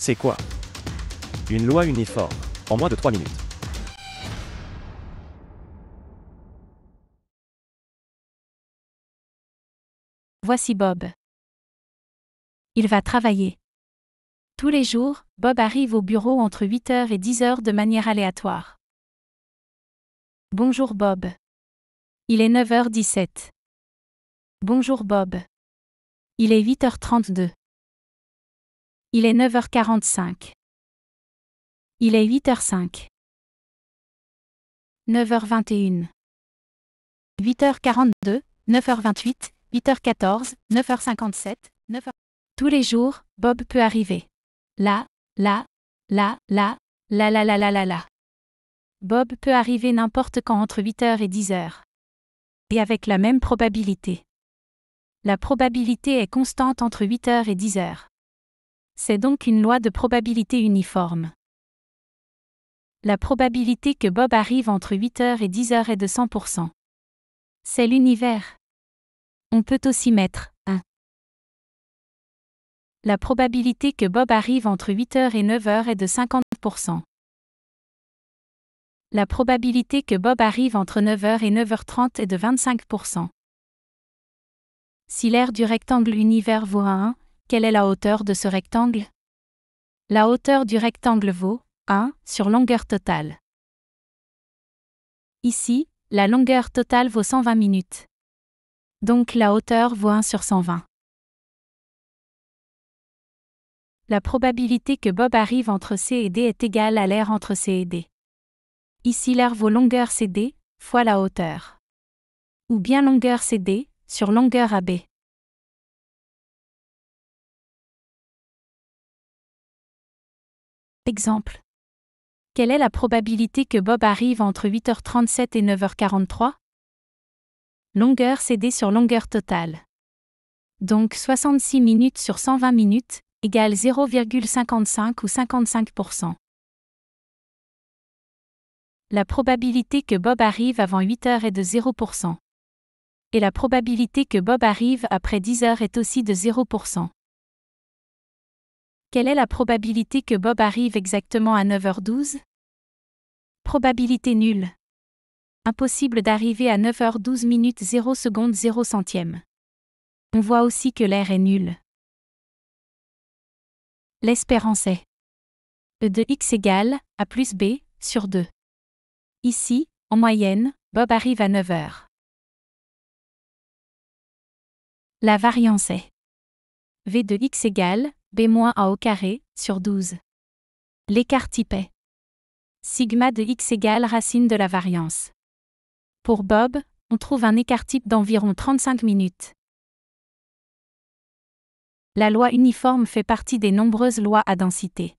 C'est quoi une loi uniforme? En moins de 3 minutes. Voici Bob. Il va travailler. Tous les jours, Bob arrive au bureau entre 8h et 10h de manière aléatoire. Bonjour Bob. Il est 9h17. Bonjour Bob. Il est 8h32. Il est 9h45. Il est 8h05. 9h21. 8h42, 9h28, 8h14, 9h57, 9h... Tous les jours, Bob peut arriver. Là. Bob peut arriver n'importe quand entre 8h et 10h. Et avec la même probabilité. La probabilité est constante entre 8h et 10h. C'est donc une loi de probabilité uniforme. La probabilité que Bob arrive entre 8h et 10h est de 100%. C'est l'univers. On peut aussi mettre 1. La probabilité que Bob arrive entre 8h et 9h est de 50%. La probabilité que Bob arrive entre 9h et 9h30 est de 25%. Si l'aire du rectangle univers vaut 1, quelle est la hauteur de ce rectangle? La hauteur du rectangle vaut 1 sur longueur totale. Ici, la longueur totale vaut 120 minutes. Donc la hauteur vaut 1 sur 120. La probabilité que Bob arrive entre C et D est égale à l'aire entre C et D. Ici l'aire vaut longueur CD, fois la hauteur. Ou bien longueur CD, sur longueur AB. Exemple. Quelle est la probabilité que Bob arrive entre 8h37 et 9h43? Longueur CD sur longueur totale. Donc 66 minutes sur 120 minutes, égale 0,55 ou 55%. La probabilité que Bob arrive avant 8h est de 0%. Et la probabilité que Bob arrive après 10h est aussi de 0%. Quelle est la probabilité que Bob arrive exactement à 9h12? Probabilité nulle. Impossible d'arriver à 9h12 minutes 0 secondes 0 centièmes. On voit aussi que l'air est nul. L'espérance est E de x égale A plus B sur 2. Ici, en moyenne, Bob arrive à 9h. La variance est V de x égale B moins A au carré sur 12. L'écart type est sigma de x égale racine de la variance. Pour Bob, on trouve un écart type d'environ 35 minutes. La loi uniforme fait partie des nombreuses lois à densité.